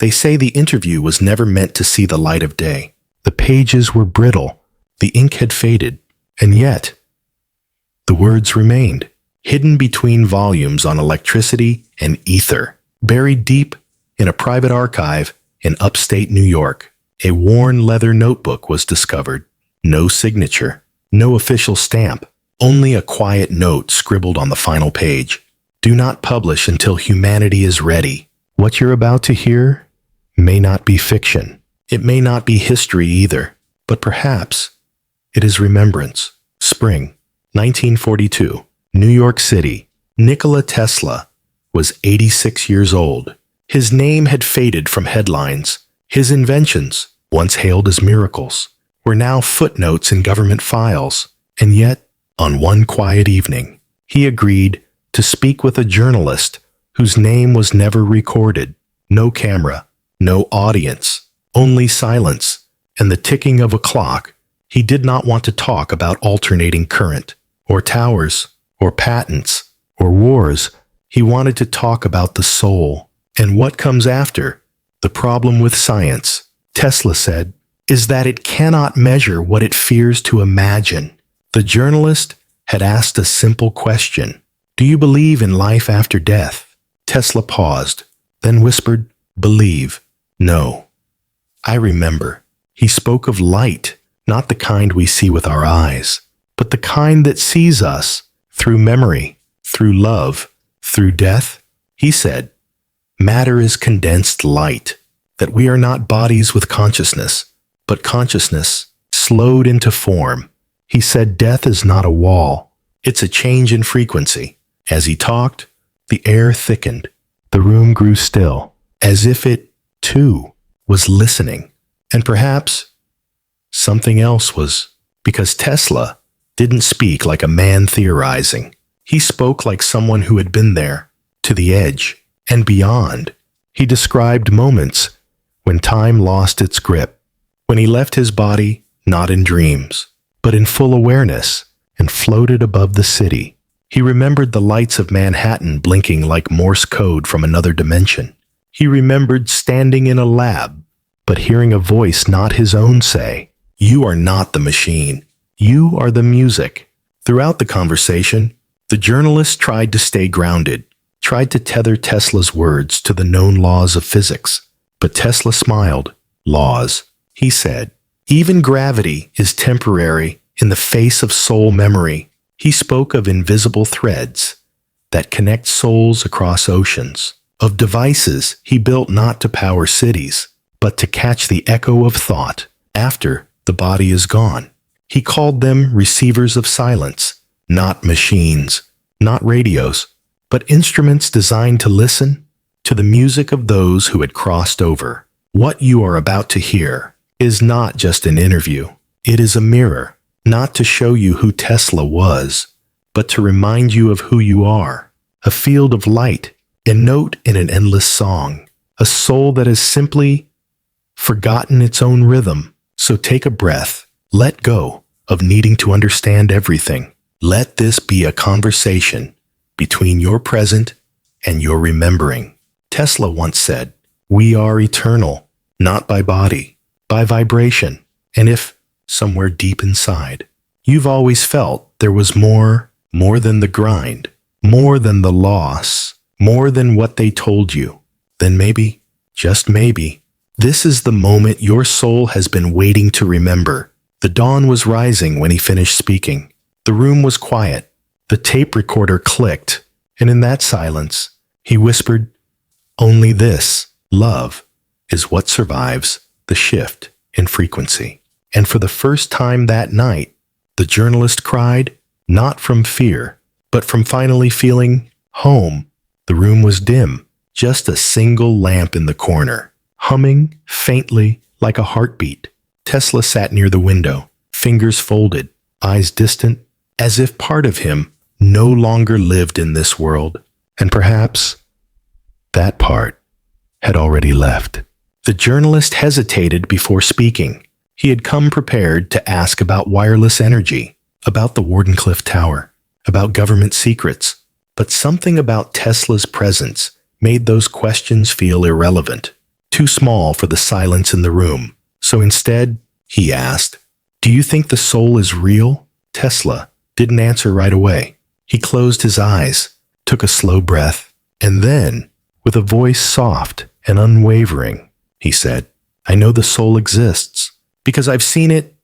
They say the interview was never meant to see the light of day. The pages were brittle, the ink had faded, and yet the words remained, hidden between volumes on electricity and ether, buried deep in a private archive in upstate New York. A worn leather notebook was discovered. No signature, no official stamp, only a quiet note scribbled on the final page. Do not publish until humanity is ready. What you're about to hear may not be fiction. It may not be history either, but perhaps it is remembrance. Spring, 1942, New York City. Nikola Tesla was 86 years old. His name had faded from headlines. His inventions, once hailed as miracles, were now footnotes in government files. And yet, on one quiet evening, he agreed to speak with a journalist whose name was never recorded. No camera, no audience, only silence and the ticking of a clock. He did not want to talk about alternating current, or towers, or patents, or wars. He wanted to talk about the soul and what comes after. The problem with science, Tesla said, is that it cannot measure what it fears to imagine. The journalist had asked a simple question. Do you believe in life after death? Tesla paused, then whispered, believe. No. I remember. He spoke of light, not the kind we see with our eyes, but the kind that sees us through memory, through love, through death. He said, matter is condensed light, that we are not bodies with consciousness, but consciousness slowed into form. He said death is not a wall, it's a change in frequency. As he talked, the air thickened. The room grew still, as if it, too, was listening. And perhaps something else was, because Tesla didn't speak like a man theorizing. He spoke like someone who had been there, to the edge, and beyond. He described moments when time lost its grip, when he left his body not in dreams, but in full awareness, and floated above the city. He remembered the lights of Manhattan blinking like Morse code from another dimension. He remembered standing in a lab, but hearing a voice not his own say, "You are not the machine. You are the music." Throughout the conversation, the journalist tried to stay grounded, tried to tether Tesla's words to the known laws of physics. But Tesla smiled. Laws, he said. Even gravity is temporary in the face of soul memory. He spoke of invisible threads that connect souls across oceans, of devices he built not to power cities, but to catch the echo of thought after the body is gone. He called them receivers of silence, not machines, not radios, but instruments designed to listen to the music of those who had crossed over. What you are about to hear is not just an interview. It is a mirror, not to show you who Tesla was, but to remind you of who you are. A field of light, a note in an endless song, a soul that has simply forgotten its own rhythm. So take a breath, let go of needing to understand everything. Let this be a conversation between your present and your remembering. Tesla once said, "We are eternal, not by body, by vibration." And if, somewhere deep inside, you've always felt there was more than the grind, more than the loss, more than what they told you, then maybe, just maybe, this is the moment your soul has been waiting to remember. The dawn was rising when he finished speaking. The room was quiet. The tape recorder clicked, and in that silence, he whispered, "Only this, love, is what survives the shift in frequency." And for the first time that night, the journalist cried, not from fear, but from finally feeling home. The room was dim, just a single lamp in the corner, humming faintly like a heartbeat. Tesla sat near the window, fingers folded, eyes distant, as if part of him no longer lived in this world. And perhaps that part had already left. The journalist hesitated before speaking. He had come prepared to ask about wireless energy, about the Wardenclyffe Tower, about government secrets, but something about Tesla's presence made those questions feel irrelevant. too small for the silence in the room. So instead, he asked, "Do you think the soul is real?" Tesla didn't answer right away. He closed his eyes, took a slow breath, and then, with a voice soft and unwavering, he said, "I know the soul exists because I've seen it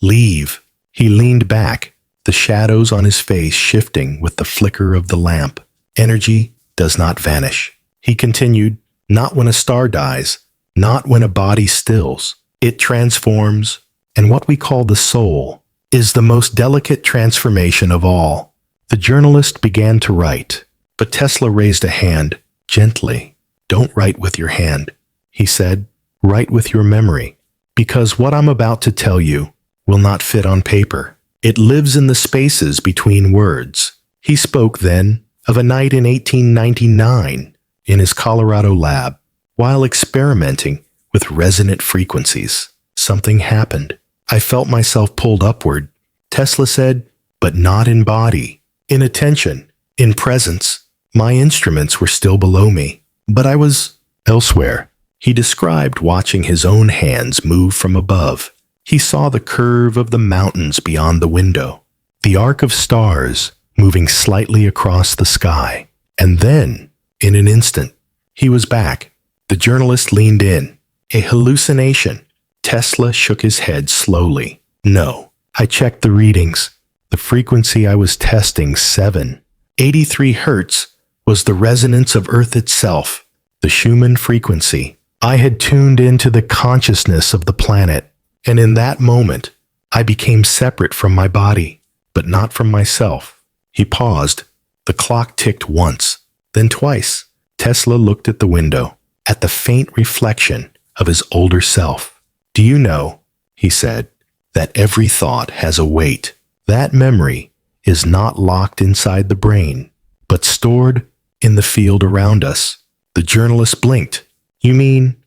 leave." He leaned back, the shadows on his face shifting with the flicker of the lamp. "Energy does not vanish," he continued, "not when a star dies, not when a body stills. It transforms, and what we call the soul is the most delicate transformation of all." The journalist began to write, but Tesla raised a hand gently. "Don't write with your hand," he said. "Write with your memory, because what I'm about to tell you will not fit on paper. It lives in the spaces between words." He spoke then of a night in 1899 in his Colorado lab. While experimenting with resonant frequencies, something happened. "I felt myself pulled upward," Tesla said, "but not in body. In attention, in presence. My instruments were still below me, but I was elsewhere." He described watching his own hands move from above. He saw the curve of the mountains beyond the window, the arc of stars moving slightly across the sky. And then, in an instant, he was back. The journalist leaned in. "A hallucination?" Tesla shook his head slowly. "No, I checked the readings. The frequency I was testing, 783 hertz, was the resonance of Earth itself, the Schumann frequency. I had tuned into the consciousness of the planet, and in that moment, I became separate from my body, but not from myself." He paused. The clock ticked once, then twice. Tesla looked at the window, at the faint reflection of his older self. "Do you know," he said, "that every thought has a weight? That memory is not locked inside the brain, but stored in the field around us." The journalist blinked. "You mean,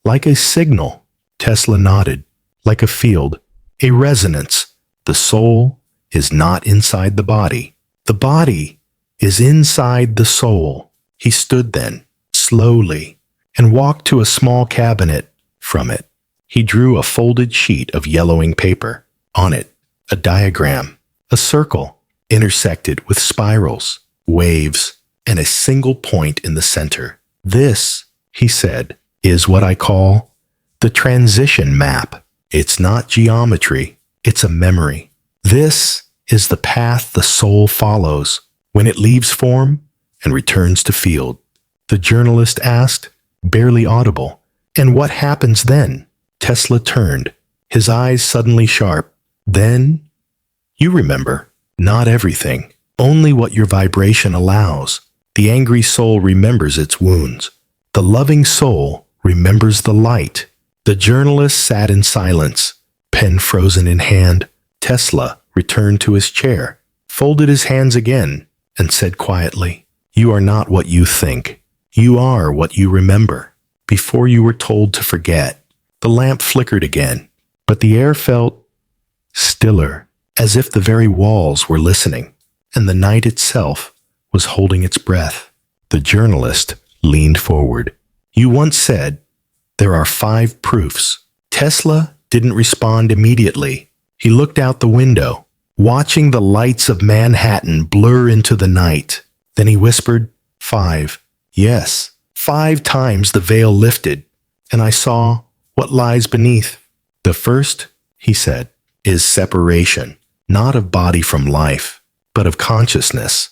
like a signal?" Tesla nodded. "Like a field, a resonance. The soul is not inside the body. The body is inside the soul." He stood then, slowly, and walked to a small cabinet. From it, he drew a folded sheet of yellowing paper. On it, a diagram, a circle, intersected with spirals, waves, and a single point in the center. "This," he said, "is what I call the transition map. It's not geometry, it's a memory. This is the path the soul follows when it leaves form and returns to field." The journalist asked, barely audible, "And what happens then?" Tesla turned, his eyes suddenly sharp. "Then, you remember, not everything, only what your vibration allows. The angry soul remembers its wounds. The loving soul remembers the light." The journalist sat in silence, pen frozen in hand. Tesla returned to his chair, folded his hands again, and said quietly, "You are not what you think. You are what you remember, before you were told to forget." The lamp flickered again, but the air felt stiller, as if the very walls were listening, and the night itself was holding its breath. The journalist leaned forward. "You once said, there are 5 proofs." Tesla didn't respond immediately. He looked out the window, watching the lights of Manhattan blur into the night. Then he whispered, 5. Yes, 5 times the veil lifted, and I saw what lies beneath. "The first," he said, "is separation, not of body from life, but of consciousness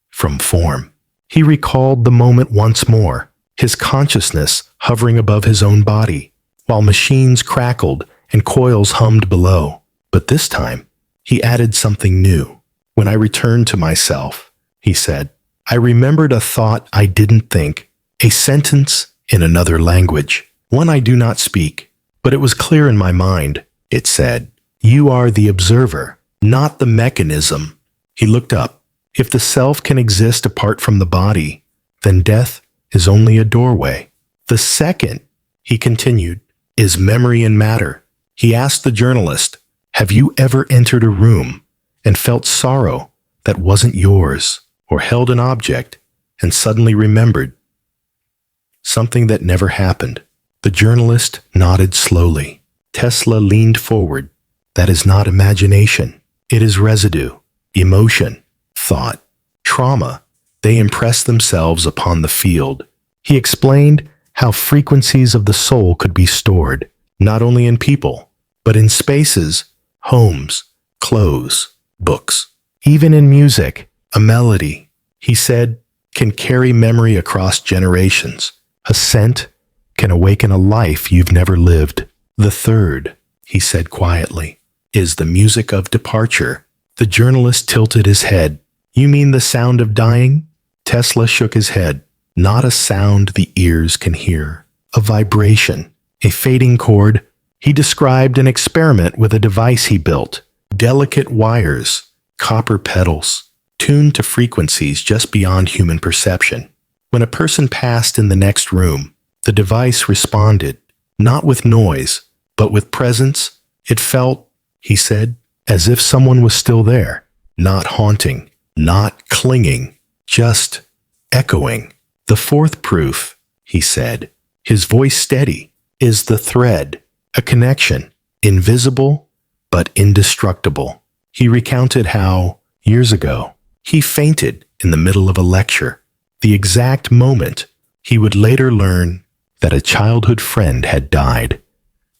from form." He recalled the moment once more, his consciousness hovering above his own body, while machines crackled and coils hummed below. But this time, he added something new. "When I returned to myself," he said, "I remembered a thought I didn't think, a sentence in another language, one I do not speak, but it was clear in my mind. It said, 'You are the observer, not the mechanism.'" He looked up. "If the self can exist apart from the body, then death is only a doorway." "The second," he continued, "is memory and matter." He asked the journalist, "Have you ever entered a room and felt sorrow that wasn't yours, or held an object and suddenly remembered something that never happened. The journalist nodded slowly. Tesla leaned forward. That is not imagination. It is residue, emotion, thought, trauma. They impress themselves upon the field. He explained how frequencies of the soul could be stored, not only in people, but in spaces, homes, clothes, books. Even in music, a melody, he said, can carry memory across generations. A scent can awaken a life you've never lived. The third, he said quietly, is the music of departure. The journalist tilted his head. You mean the sound of dying? Tesla shook his head. Not a sound the ears can hear. A vibration, a fading chord. He described an experiment with a device he built. Delicate wires, copper pedals, tuned to frequencies just beyond human perception. When a person passed in the next room, the device responded, not with noise, but with presence. It felt, he said, as if someone was still there, not haunting, not clinging, just echoing. The fourth proof, he said, his voice steady, is the thread, a connection, invisible but indestructible. He recounted how, years ago, he fainted in the middle of a lecture, the exact moment he would later learn that a childhood friend had died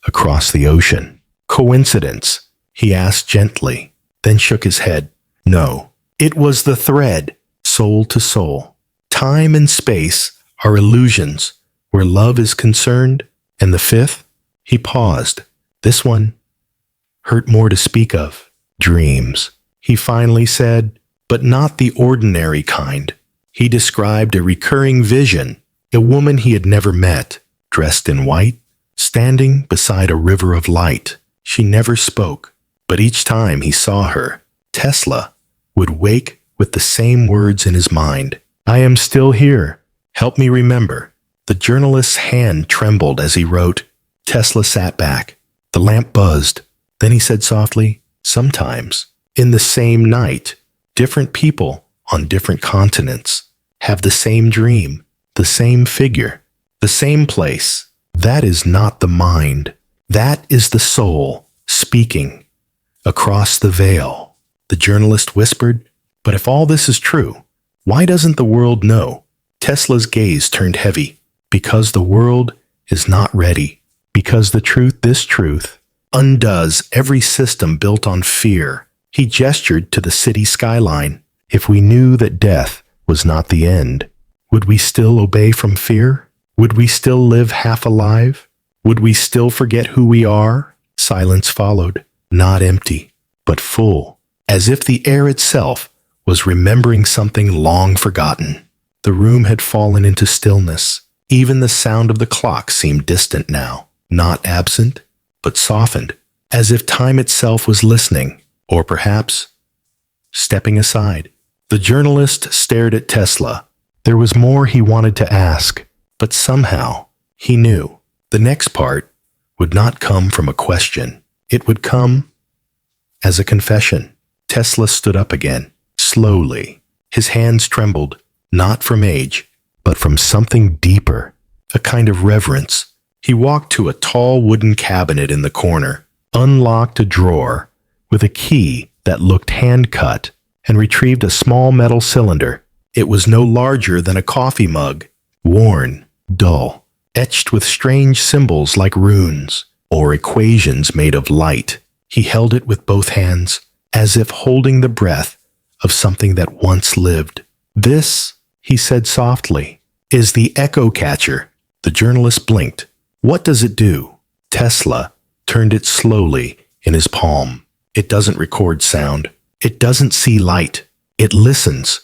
across the ocean. Coincidence? He asked gently, then shook his head. No, it was the thread, soul to soul. Time and space are illusions where love is concerned. And the fifth? He paused. This one hurt more to speak of. Dreams, he finally said, but not the ordinary kind. He described a recurring vision, a woman he had never met, dressed in white, standing beside a river of light. She never spoke, but each time he saw her, Tesla would wake with the same words in his mind. I am still here. Help me remember. The journalist's hand trembled as he wrote. Tesla sat back. The lamp buzzed. Then he said softly, sometimes, in the same night, different people on different continents have the same dream, the same figure, the same place. That is not the mind. That is the soul speaking across the veil. The journalist whispered, but if all this is true, why doesn't the world know? Tesla's gaze turned heavy. Because the world is not ready. Because this truth, undoes every system built on fear. He gestured to the city skyline. If we knew that death was not the end, would we still obey from fear? Would we still live half alive? Would we still forget who we are? Silence followed, not empty, but full, as if the air itself was remembering something long forgotten. The room had fallen into stillness. Even the sound of the clock seemed distant now, not absent, but softened, as if time itself was listening, or perhaps stepping aside. The journalist stared at Tesla. There was more he wanted to ask, but somehow he knew the next part would not come from a question. It would come as a confession. Tesla stood up again, slowly. His hands trembled, not from age, but from something deeper, a kind of reverence. He walked to a tall wooden cabinet in the corner, unlocked a drawer with a key that looked hand-cut, and retrieved a small metal cylinder. It was no larger than a coffee mug, worn, dull, etched with strange symbols like runes or equations made of light. He held it with both hands, as if holding the breath of something that once lived. This, he said softly, is the echo catcher. The journalist blinked. What does it do? Tesla turned it slowly in his palm. It doesn't record sound. It doesn't see light. It listens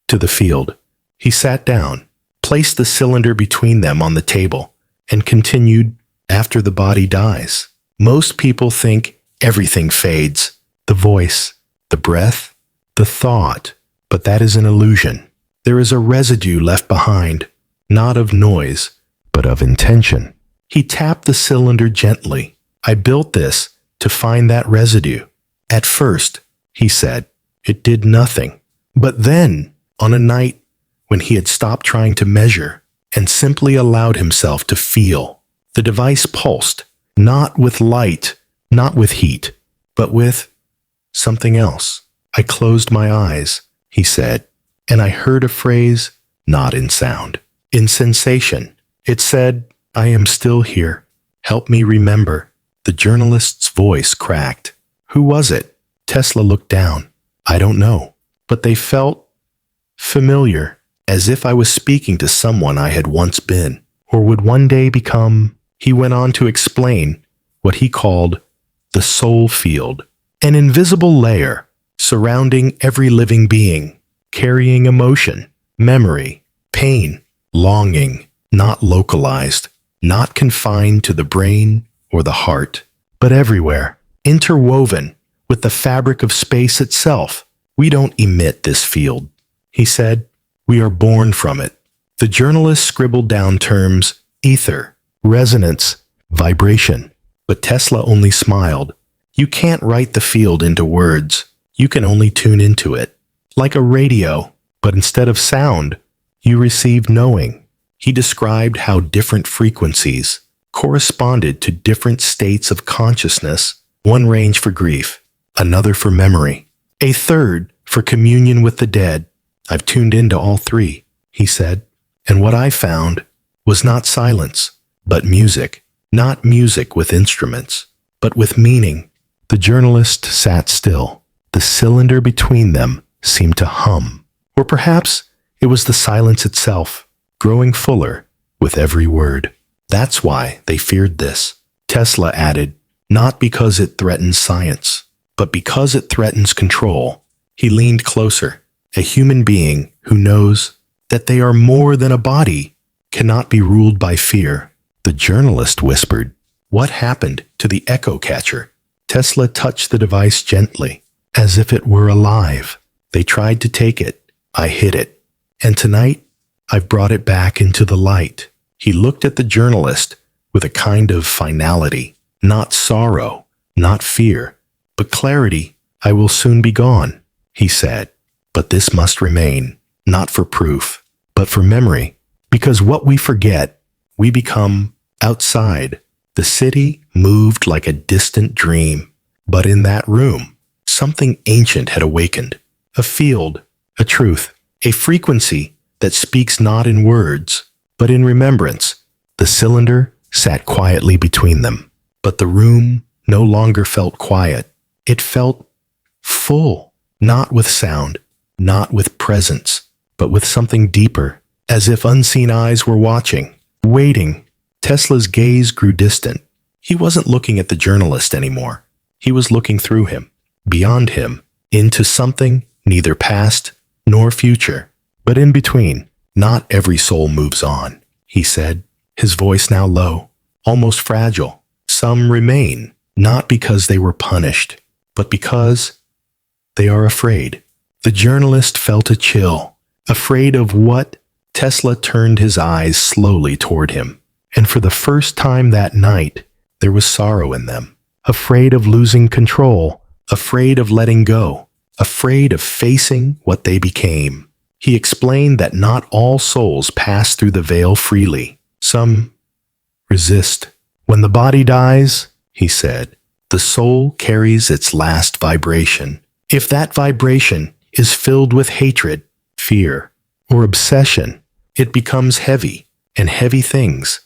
to the field. He sat down, placed the cylinder between them on the table, and continued, after the body dies, most people think everything fades. The voice, the breath, the thought. But that is an illusion. There is a residue left behind, not of noise, but of intention. He tapped the cylinder gently. I built this to find that residue. At first, he said, it did nothing. But then, on a night when he had stopped trying to measure, and simply allowed himself to feel. The device pulsed, not with light, not with heat, but with something else. I closed my eyes, he said, and I heard a phrase, not in sound, in sensation. It said, I am still here. Help me remember. The journalist's voice cracked. Who was it? Tesla looked down. I don't know, but they felt familiar, as if I was speaking to someone I had once been, or would one day become. He went on to explain what he called the soul field, an invisible layer surrounding every living being, carrying emotion, memory, pain, longing, not localized, not confined to the brain or the heart, but everywhere, interwoven with the fabric of space itself. We don't emit this field, he said. We are born from it. The journalist scribbled down terms: ether, resonance, vibration. But Tesla only smiled. You can't write the field into words. You can only tune into it. Like a radio, but instead of sound, you receive knowing. He described how different frequencies corresponded to different states of consciousness. One range for grief, another for memory, a third for communion with the dead. I've tuned into all three, he said, and what I found was not silence, but music. Not music with instruments, but with meaning. The journalist sat still. The cylinder between them seemed to hum. Or perhaps it was the silence itself, growing fuller with every word. That's why they feared this, Tesla added, not because it threatens science, but because it threatens control. He leaned closer. A human being who knows that they are more than a body cannot be ruled by fear. The journalist whispered, What happened to the echo catcher? Tesla touched the device gently, as if it were alive. They tried to take it. I hid it. And tonight, I've brought it back into the light. He looked at the journalist with a kind of finality, not sorrow, not fear, but clarity. I will soon be gone, he said. But this must remain, not for proof, but for memory, because what we forget, we become outside. The city moved like a distant dream, but in that room, something ancient had awakened. A field, a truth, a frequency that speaks not in words, but in remembrance. The cylinder sat quietly between them, but the room no longer felt quiet. It felt full, not with sound, not with presence, but with something deeper, as if unseen eyes were watching, waiting. Tesla's gaze grew distant. He wasn't looking at the journalist anymore. He was looking through him, beyond him, into something neither past nor future, but in between. Not every soul moves on, he said, his voice now low, almost fragile. Some remain, not because they were punished, but because they are afraid. The journalist felt a chill. Afraid of what? Tesla turned his eyes slowly toward him, and for the first time that night, there was sorrow in them. Afraid of losing control, afraid of letting go, afraid of facing what they became. He explained that not all souls pass through the veil freely. Some resist. When the body dies, he said, the soul carries its last vibration. If that vibration is filled with hatred, fear, or obsession, it becomes heavy, and heavy things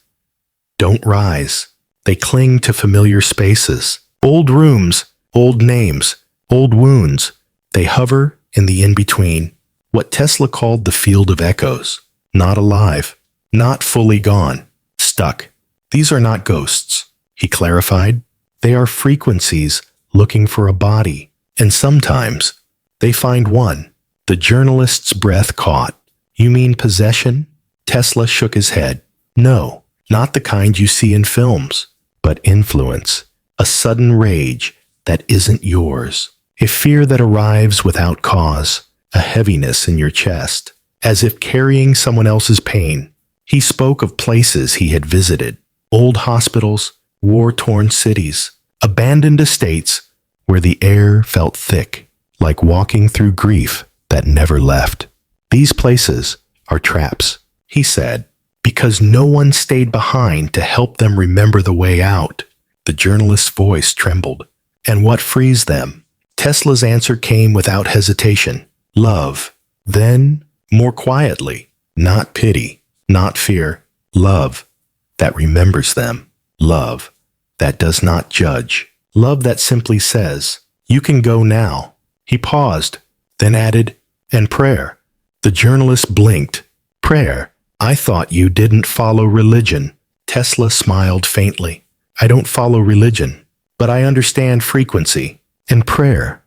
don't rise. They cling to familiar spaces, old rooms, old names, old wounds. They hover in the in-between, what Tesla called the field of echoes. Not alive, not fully gone, stuck. These are not ghosts, he clarified. They are frequencies looking for a body, and sometimes they find one. The journalist's breath caught. You mean possession? Tesla shook his head. No, not the kind you see in films, but influence. A sudden rage that isn't yours. A fear that arrives without cause. A heaviness in your chest, as if carrying someone else's pain. He spoke of places he had visited. Old hospitals, war-torn cities, abandoned estates where the air felt thick, like walking through grief that never left. These places are traps, he said, because no one stayed behind to help them remember the way out. The journalist's voice trembled. And what frees them? Tesla's answer came without hesitation. Love. Then, more quietly, not pity, not fear, love that remembers them. Love that does not judge. Love that simply says, "You can go now." He paused, then added, "And prayer." The journalist blinked. "Prayer? I thought you didn't follow religion." Tesla smiled faintly. "I don't follow religion, but I understand frequency and prayer.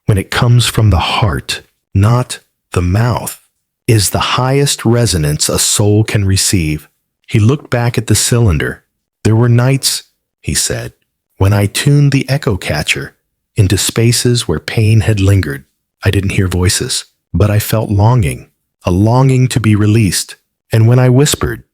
When it comes from the heart, not the mouth, is the highest resonance a soul can receive." He looked back at the cylinder. "There were nights," he said, "when I tuned the echo catcher into spaces where pain had lingered. I didn't hear voices, but I felt longing, a longing to be released. And when I whispered,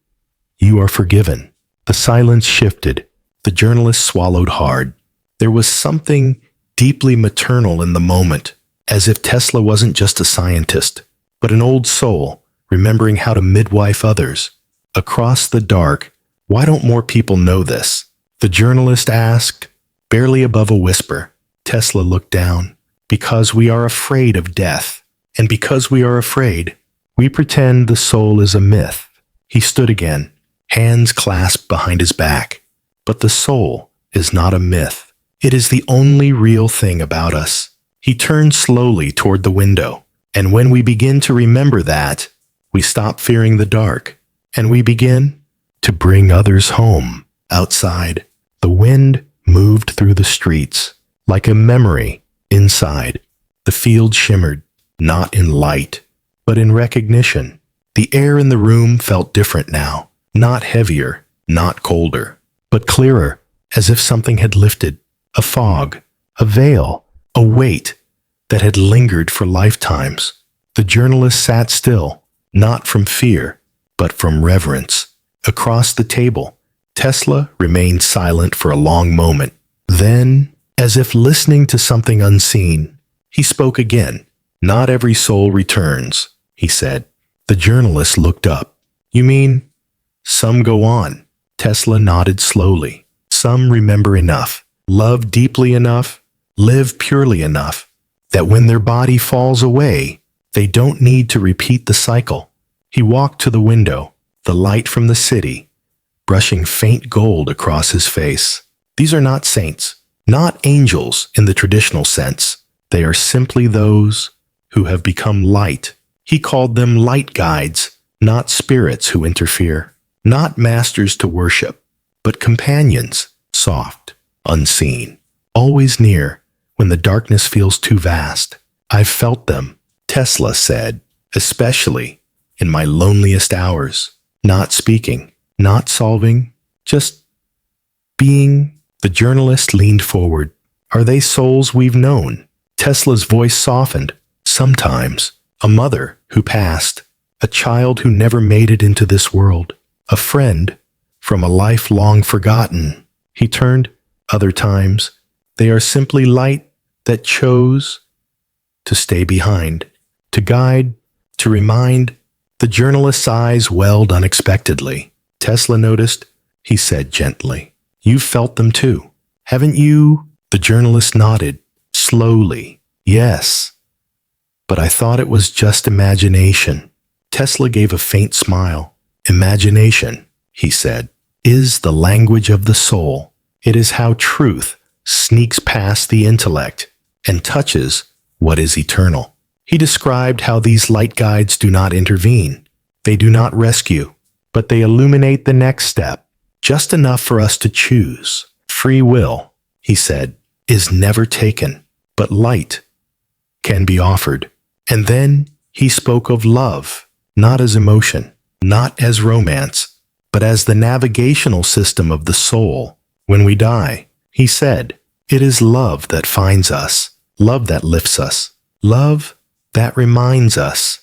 'You are forgiven,' the silence shifted." The journalist swallowed hard. There was something deeply maternal in the moment, as if Tesla wasn't just a scientist, but an old soul remembering how to midwife others. Across the dark, why don't more people know this? The journalist asked, barely above a whisper. Tesla looked down. Because we are afraid of death, and because we are afraid, we pretend the soul is a myth. He stood again, hands clasped behind his back. But the soul is not a myth. It is the only real thing about us. He turned slowly toward the window, and when we begin to remember that, we stop fearing the dark, and we begin to bring others home. Outside, the wind moved through the streets like a memory. Inside, the field shimmered, not in light, but in recognition. The air in the room felt different now, not heavier, not colder, but clearer, as if something had lifted. A fog, a veil, a weight that had lingered for lifetimes. The journalist sat still, not from fear, but from reverence. Across the table, Tesla remained silent for a long moment. Then, as if listening to something unseen, he spoke again. "Not every soul returns," he said. The journalist looked up. "You mean, some go on?" Tesla nodded slowly. "Some remember enough, love deeply enough, live purely enough, that when their body falls away, they don't need to repeat the cycle." He walked to the window, the light from the city, brushing faint gold across his face. These are not saints, not angels in the traditional sense. They are simply those who have become light. He called them light guides, not spirits who interfere, not masters to worship, but companions, soft, unseen, always near when the darkness feels too vast. "I've felt them," Tesla said, "especially in my loneliest hours, not speaking, not solving, just being." The journalist leaned forward. "Are they souls we've known?" Tesla's voice softened. "Sometimes. A mother who passed, a child who never made it into this world, a friend from a life long forgotten." He turned. "Other times, they are simply light that chose to stay behind, to guide, to remind." The journalist's eyes welled unexpectedly. Tesla noticed. He said gently, "You've felt them too, haven't you?" The journalist nodded, slowly. "Yes, but I thought it was just imagination." Tesla gave a faint smile. "Imagination," he said, "is the language of the soul. It is how truth sneaks past the intellect and touches what is eternal." He described how these light guides do not intervene. They do not rescue, but they illuminate the next step, just enough for us to choose. Free will, he said, is never taken, but light can be offered. And then he spoke of love, not as emotion, not as romance, but as the navigational system of the soul. When we die, he said, it is love that finds us, love that lifts us, love that reminds us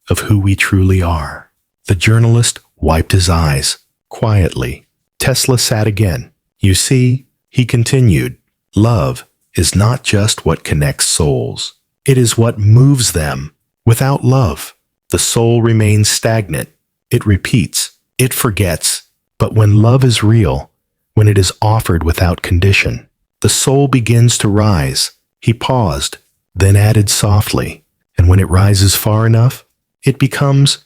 of who we truly are. The journalist wiped his eyes quietly. Tesla sat again. "You see," he continued, "love is not just what connects souls. It is what moves them. Without love, the soul remains stagnant. It repeats, It forgets. But when love is real, when it is offered without condition, the soul begins to rise. He paused, then added softly, and when it rises far enough, it becomes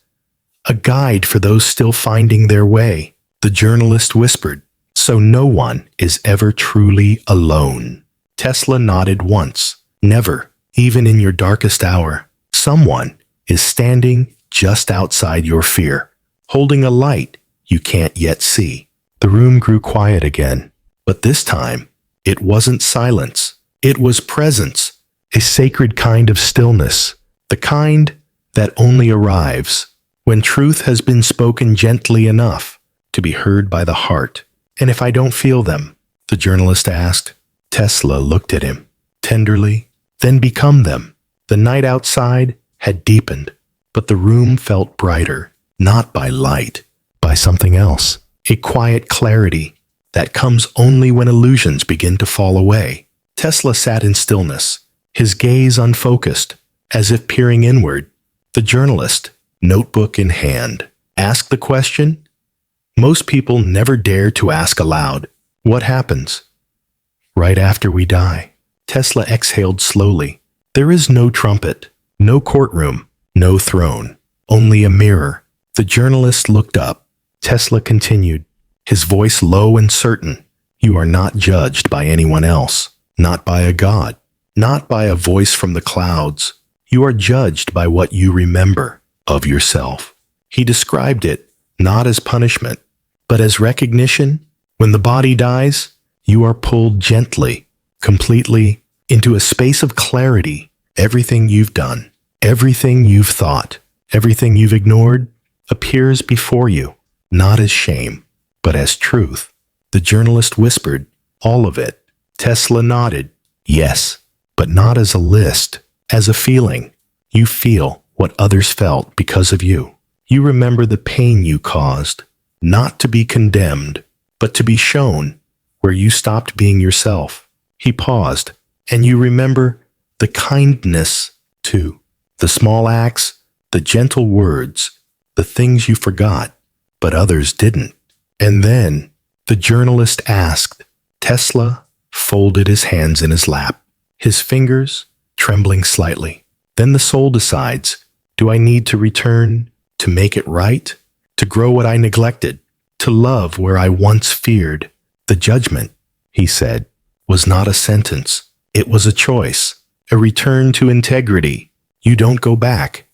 a guide for those still finding their way. The journalist whispered, so no one is ever truly alone. Tesla nodded once. Never, even in your darkest hour, someone is standing just outside your fear, holding a light you can't yet see. The room grew quiet again, but this time, it wasn't silence. It was presence, a sacred kind of stillness, the kind that only arrives when truth has been spoken gently enough to be heard by the heart. And if I don't feel them, the journalist asked. Tesla looked at him tenderly, then become them. The night outside had deepened, but the room felt brighter, not by light, by something else, a quiet clarity that comes only when illusions begin to fall away. Tesla sat in stillness, his gaze unfocused, as if peering inward. The journalist, notebook in hand, asked the question most people never dare to ask aloud. What happens right after we die? Tesla exhaled slowly. There is no trumpet, no courtroom, no throne, only a mirror. The journalist looked up. Tesla continued, his voice low and certain. You are not judged by anyone else, not by a god, not by a voice from the clouds. You are judged by what you remember of yourself. He described it not as punishment, but as recognition. When the body dies, you are pulled gently, completely, into a space of clarity. Everything you've done, everything you've thought, everything you've ignored appears before you, not as shame, but as truth. The journalist whispered, all of it. Tesla nodded. Yes, but not as a list, as a feeling. You feel what others felt because of you. You remember the pain you caused, not to be condemned, but to be shown where you stopped being yourself. He paused, and you remember the kindness, too. The small acts, the gentle words, the things you forgot, but others didn't. And then the journalist asked. Tesla folded his hands in his lap, his fingers trembling slightly. Then the soul decides, do I need to return to make it right? To grow what I neglected? To love where I once feared? The judgment, he said, was not a sentence. It was a choice, a return to integrity. You don't go back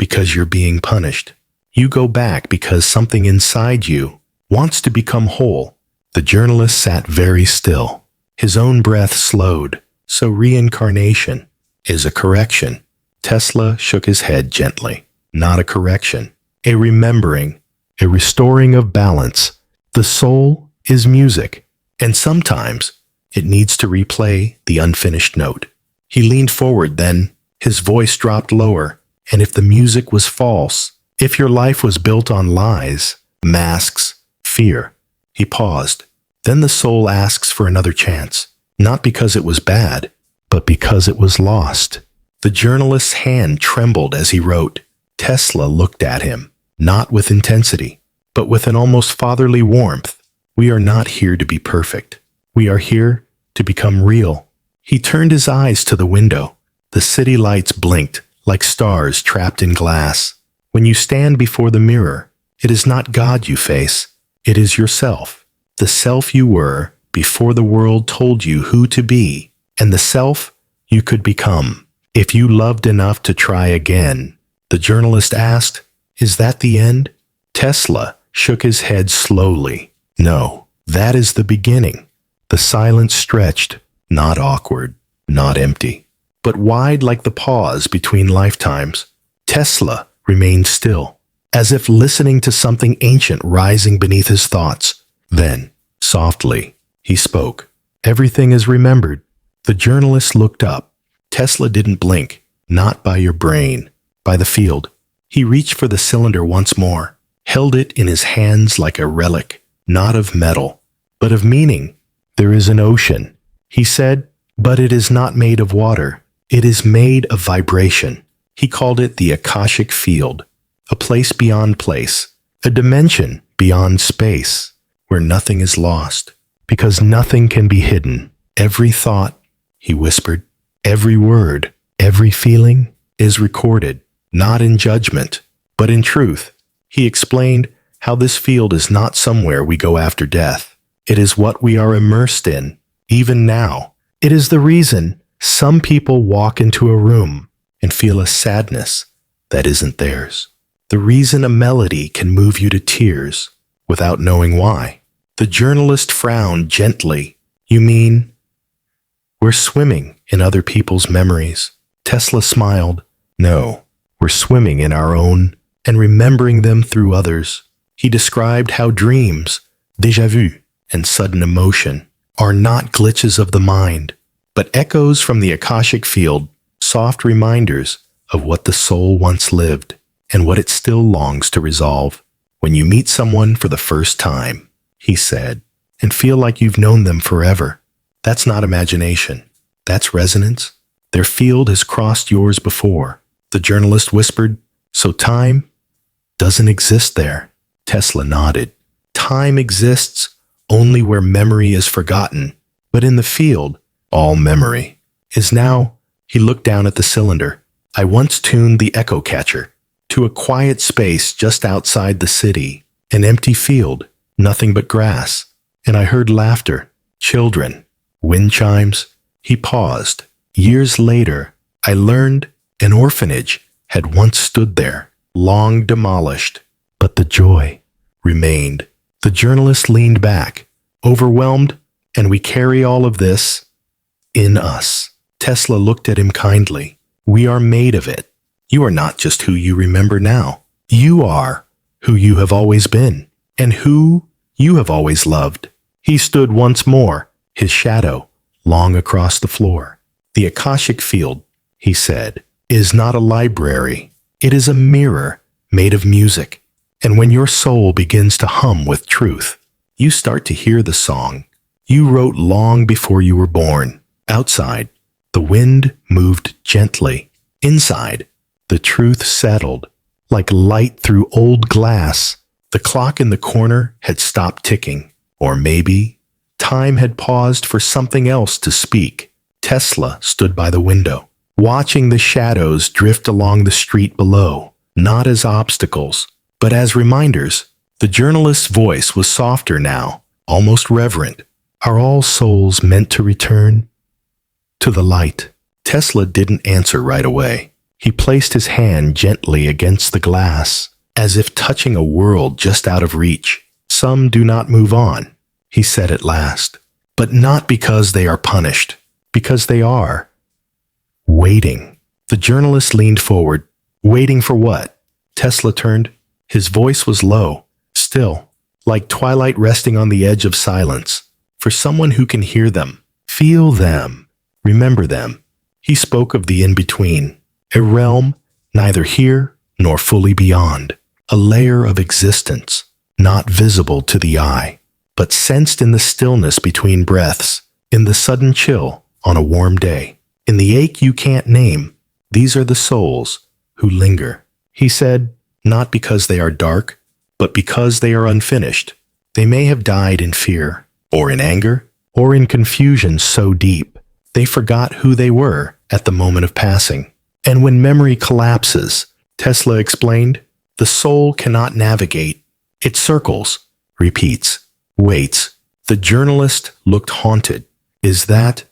because you're being punished. You go back because something inside you wants to become whole. The journalist sat very still. His own breath slowed. So reincarnation is a correction. Tesla shook his head gently. Not a correction. A remembering, a restoring of balance. The soul is music, and sometimes it needs to replay the unfinished note. He leaned forward then, his voice dropped lower, and if the music was false, if your life was built on lies, masks, fear. He paused. Then the soul asks for another chance, not because it was bad, but because it was lost. The journalist's hand trembled as he wrote. Tesla looked at him, not with intensity, but with an almost fatherly warmth. We are not here to be perfect. We are here to become real. He turned his eyes to the window. The city lights blinked like stars trapped in glass. When you stand before the mirror, it is not God you face. It is yourself, the self you were before the world told you who to be, and the self you could become if you loved enough to try again. The journalist asked, is that the end? Tesla shook his head slowly. No, that is the beginning. The silence stretched, not awkward, not empty, but wide like the pause between lifetimes. Tesla remained still, as if listening to something ancient rising beneath his thoughts. Then, softly, he spoke. Everything is remembered. The journalist looked up. Tesla didn't blink, not by your brain, by the field. He reached for the cylinder once more, held it in his hands like a relic, not of metal, but of meaning. There is an ocean, he said, but it is not made of water. It is made of vibration. He called it the Akashic field, a place beyond place, a dimension beyond space, where nothing is lost, because nothing can be hidden. Every thought, he whispered, every word, every feeling is recorded, not in judgment, but in truth. He explained how this field is not somewhere we go after death. It is what we are immersed in, even now. It is the reason some people walk into a room and feel a sadness that isn't theirs. The reason a melody can move you to tears without knowing why. The journalist frowned gently. You mean we're swimming in other people's memories? Tesla smiled. No, we're swimming in our own and remembering them through others. He described how dreams, déjà vu, and sudden emotion are not glitches of the mind, but echoes from the Akashic field, soft reminders of what the soul once lived and what it still longs to resolve. When you meet someone for the first time, he said, and feel like you've known them forever, that's not imagination. That's resonance. Their field has crossed yours before. The journalist whispered, so time doesn't exist there. Tesla nodded. Time exists only where memory is forgotten, but in the field, all memory is now. He looked down at the cylinder. I once tuned the echo catcher to a quiet space just outside the city, an empty field, nothing but grass, and I heard laughter, children, wind chimes. He paused. Years later, I learned an orphanage had once stood there, long demolished, but the joy remained. The journalist leaned back, overwhelmed, and we carry all of this in us. Tesla looked at him kindly. We are made of it. You are not just who you remember now. You are who you have always been, and who you have always loved. He stood once more, his shadow long across the floor. The Akashic field, he said, is not a library. It is a mirror made of music. And when your soul begins to hum with truth, you start to hear the song you wrote long before you were born. Outside, the wind moved gently. Inside, the truth settled like light through old glass. The clock in the corner had stopped ticking, or maybe time had paused for something else to speak. Tesla stood by the window, watching the shadows drift along the street below, not as obstacles, but as reminders. The journalist's voice was softer now, almost reverent. Are all souls meant to return to the light? Tesla didn't answer right away. He placed his hand gently against the glass, as if touching a world just out of reach. Some do not move on, he said at last, but not because they are punished, because they are waiting. The journalist leaned forward. Waiting for what? Tesla turned. His voice was low, still, like twilight resting on the edge of silence. For someone who can hear them, feel them, remember them. He spoke of the in-between, a realm neither here nor fully beyond, a layer of existence, not visible to the eye, but sensed in the stillness between breaths, in the sudden chill on a warm day, in the ache you can't name. These are the souls who linger, he said, not because they are dark, but because they are unfinished. They may have died in fear, or in anger, or in confusion so deep they forgot who they were at the moment of passing. And when memory collapses, Tesla explained, the soul cannot navigate. It circles, repeats, waits. The journalist looked haunted. Is that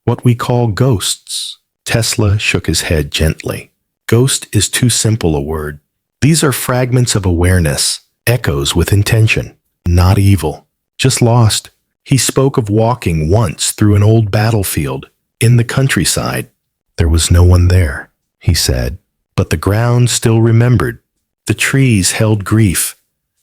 what we call ghosts? Tesla shook his head gently. Ghost is too simple a word. These are fragments of awareness, echoes with intention, not evil, just lost. He spoke of walking once through an old battlefield in the countryside. There was no one there, he said, but the ground still remembered. The trees held grief,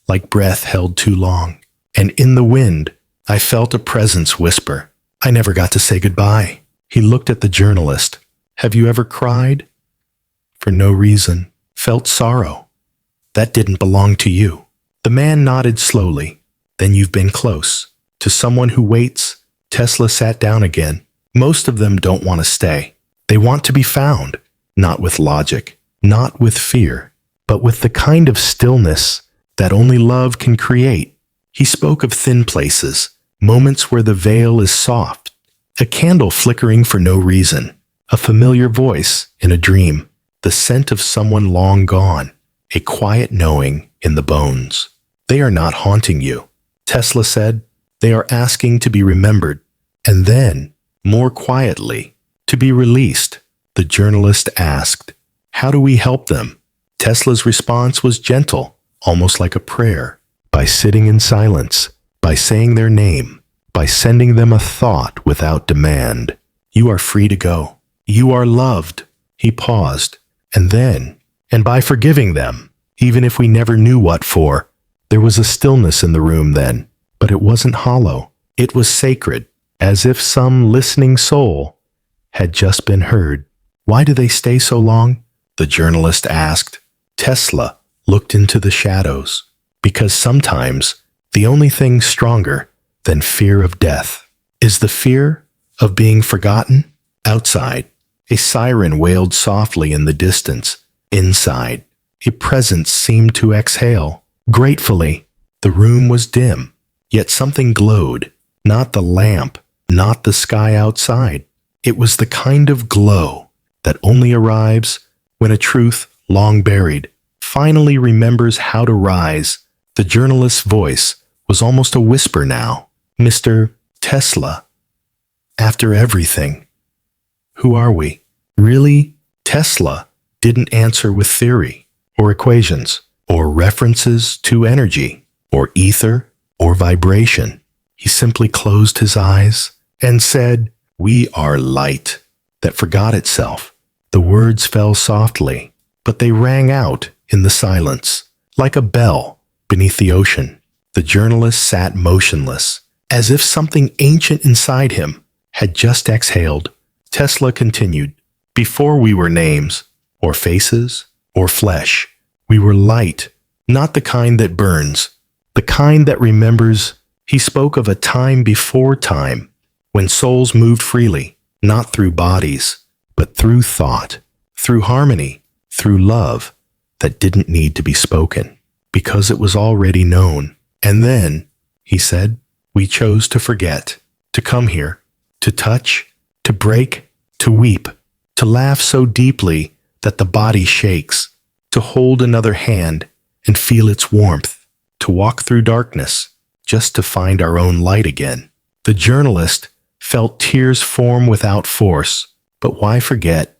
like breath held too long. And in the wind, I felt a presence whisper. I never got to say goodbye. He looked at the journalist. Have you ever cried? For no reason. Felt sorrow. That didn't belong to you. The man nodded slowly. Then you've been close. To someone who waits, Tesla sat down again. Most of them don't want to stay. They want to be found, not with logic, not with fear, but with the kind of stillness that only love can create. He spoke of thin places, moments where the veil is soft, a candle flickering for no reason, a familiar voice in a dream, the scent of someone long gone, a quiet knowing in the bones. They are not haunting you, Tesla said. They are asking to be remembered, and then, more quietly, to be released. The journalist asked, "How do we help them?" Tesla's response was gentle, almost like a prayer. By sitting in silence, by saying their name, by sending them a thought without demand. You are free to go. You are loved. He paused, and then, and by forgiving them, even if we never knew what for. There was a stillness in the room then, but it wasn't hollow. It was sacred, as if some listening soul had just been heard. Why do they stay so long? The journalist asked. Tesla looked into the shadows. Because sometimes the only thing stronger than fear of death is the fear of being forgotten. Outside, a siren wailed softly in the distance. Inside, a presence seemed to exhale. Gratefully, the room was dim, yet something glowed. Not the lamp, not the sky outside. It was the kind of glow that only arrives when a truth long buried finally remembers how to rise. The journalist's voice was almost a whisper now. Mr. Tesla, after everything, who are we? Really? Tesla didn't answer with theory, or equations, or references to energy, or ether, or vibration. He simply closed his eyes and said, "We are light," that forgot itself. The words fell softly, but they rang out in the silence, like a bell beneath the ocean. The journalist sat motionless, as if something ancient inside him had just exhaled. Tesla continued, "Before we were names, or faces, or flesh, we were light, not the kind that burns, the kind that remembers." He spoke of a time before time, when souls moved freely, not through bodies, but through thought, through harmony, through love that didn't need to be spoken, because it was already known. And then, he said, we chose to forget, to come here, to touch, to break, to weep, to laugh so deeply that the body shakes, to hold another hand and feel its warmth, to walk through darkness, just to find our own light again. The journalist felt tears form without force, but why forget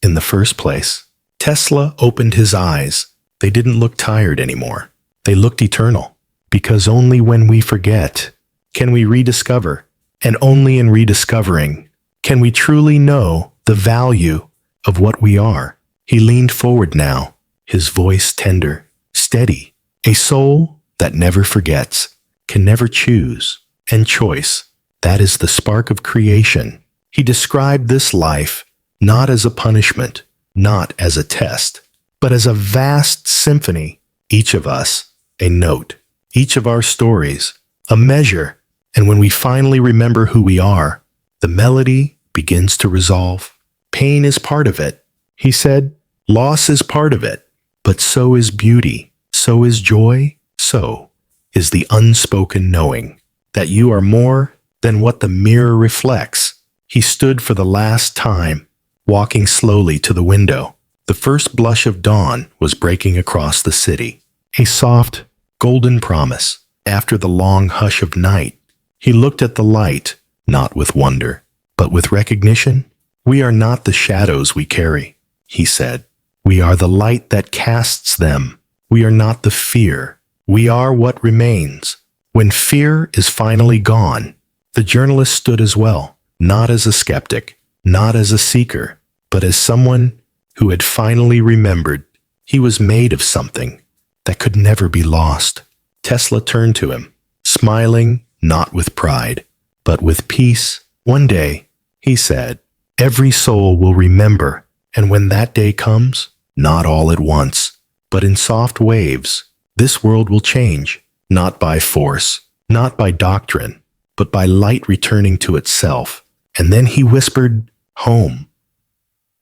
in the first place? Tesla opened his eyes. They didn't look tired anymore. They looked eternal, because only when we forget can we rediscover, and only in rediscovering can we truly know the value of what we are. He leaned forward now, his voice tender, steady. A soul that never forgets can never choose, and choice, that is the spark of creation. He described this life not as a punishment, not as a test, but as a vast symphony, each of us a note, each of our stories a measure, and when we finally remember who we are, the melody begins to resolve. Pain is part of it, he said. Loss is part of it, but so is beauty, so is joy, so is the unspoken knowing that you are more than what the mirror reflects. He stood for the last time, walking slowly to the window. The first blush of dawn was breaking across the city, a soft, golden promise. After the long hush of night, he looked at the light, not with wonder, but with recognition. We are not the shadows we carry, he said. We are the light that casts them. We are not the fear. We are what remains. When fear is finally gone, the journalist stood as well, not as a skeptic, not as a seeker, but as someone who had finally remembered he was made of something that could never be lost. Tesla turned to him, smiling not with pride, but with peace. One day, he said, every soul will remember, and when that day comes, not all at once, but in soft waves, this world will change, not by force, not by doctrine, but by light returning to itself. And then he whispered, home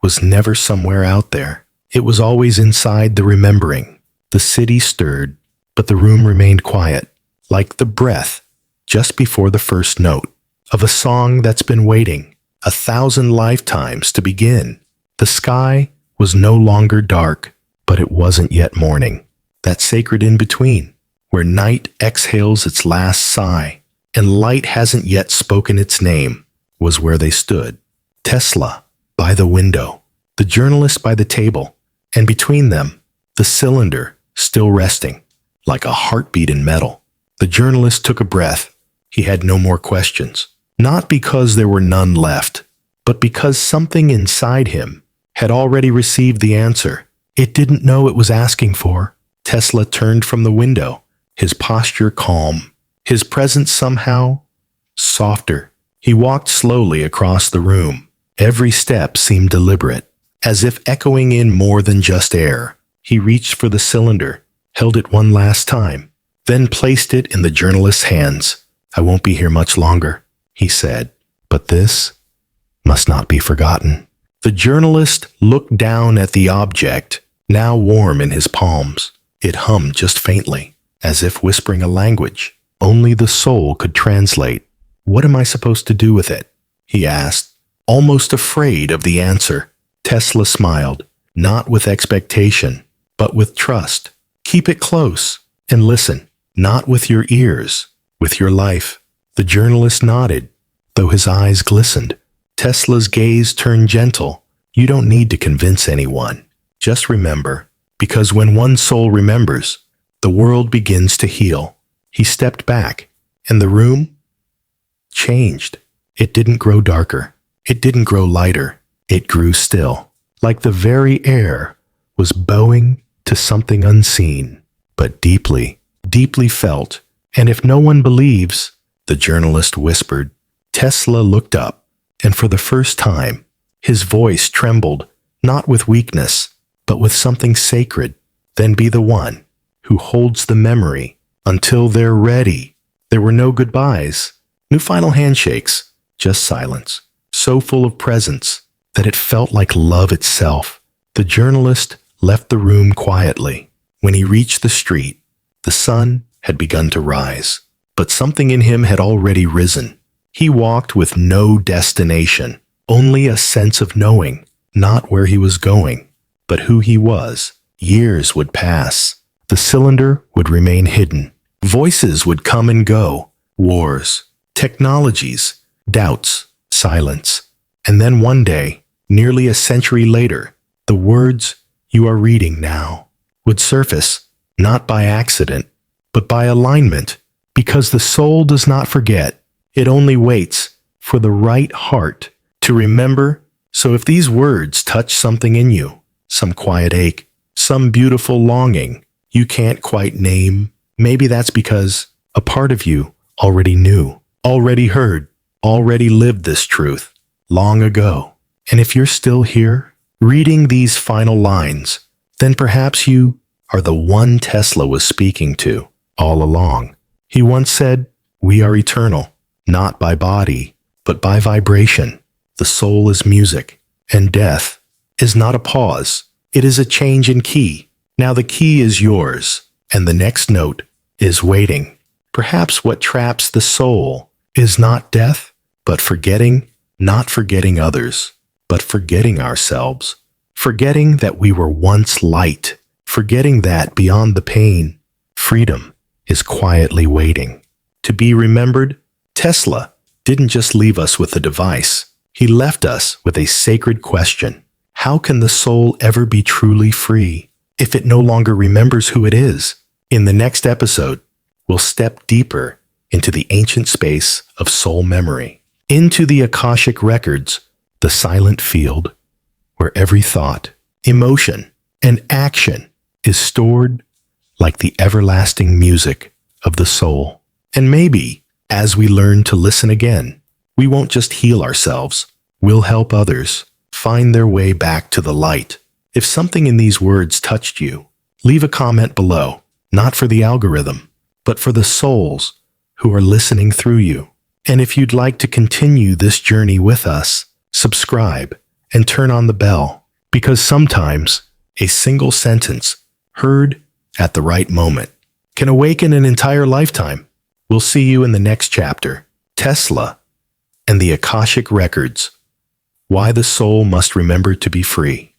was never somewhere out there. It was always inside the remembering. The city stirred. but the room remained quiet, like the breath just before the first note of a song that's been waiting 1,000 lifetimes to begin. The sky was no longer dark, but it wasn't yet morning. That sacred in-between, where night exhales its last sigh and light hasn't yet spoken its name, was where they stood. Tesla by the window, the journalist by the table, and between them, the cylinder still resting, like a heartbeat in metal. The journalist took a breath. He had no more questions, not because there were none left, but because something inside him had already received the answer it didn't know it was asking for. Tesla turned from the window, his posture calm, his presence somehow softer. He walked slowly across the room. Every step seemed deliberate, as if echoing in more than just air. He reached for the cylinder, held it one last time, then placed it in the journalist's hands. "I won't be here much longer," he said, "but this must not be forgotten." The journalist looked down at the object, now warm in his palms. It hummed just faintly, as if whispering a language only the soul could translate. "What am I supposed to do with it?" he asked, almost afraid of the answer. Tesla smiled, not with expectation, but with trust. "Keep it close and listen, not with your ears, with your life." The journalist nodded, though his eyes glistened. Tesla's gaze turned gentle. "You don't need to convince anyone. Just remember, because when one soul remembers, the world begins to heal." He stepped back, and the room changed. It didn't grow darker. It didn't grow lighter. It grew still, like the very air was bowing to something unseen, but deeply, deeply felt. "And if no one believes," the journalist whispered. Tesla looked up, and for the first time, his voice trembled, not with weakness, but with something sacred. "Then be the one who holds the memory until they're ready." There were no goodbyes, no final handshakes, just silence, so full of presence that it felt like love itself. The journalist left the room quietly. When he reached the street, the sun had begun to rise, but something in him had already risen. He walked with no destination, only a sense of knowing, not where he was going, but who he was. Years would pass. The cylinder would remain hidden. Voices would come and go. Wars, technologies, doubts, silence. And then one day, nearly a century later, the words you are reading now would surface, not by accident, but by alignment, because the soul does not forget. It only waits for the right heart to remember. So if these words touch something in you, some quiet ache, some beautiful longing you can't quite name, maybe that's because a part of you already knew, already heard, already lived this truth long ago. And if you're still here, reading these final lines, then perhaps you are the one Tesla was speaking to all along. He once said, "We are eternal, not by body, but by vibration. The soul is music, and death is not a pause. It is a change in key. Now the key is yours, and the next note is waiting." Perhaps what traps the soul is not death, but forgetting, not forgetting others, but forgetting ourselves, forgetting that we were once light, forgetting that beyond the pain, freedom is quietly waiting. To be remembered, Tesla didn't just leave us with a device. He left us with a sacred question. How can the soul ever be truly free if it no longer remembers who it is? In the next episode, we'll step deeper into the ancient space of soul memory, into the Akashic records, the silent field where every thought, emotion, and action is stored like the everlasting music of the soul. And maybe, as we learn to listen again, we won't just heal ourselves, we'll help others find their way back to the light. If something in these words touched you, leave a comment below, not for the algorithm, but for the souls who are listening through you. And if you'd like to continue this journey with us, subscribe and turn on the bell, because sometimes a single sentence heard at the right moment can awaken an entire lifetime. We'll see you in the next chapter. Tesla and the Akashic Records. Why the soul must remember to be free.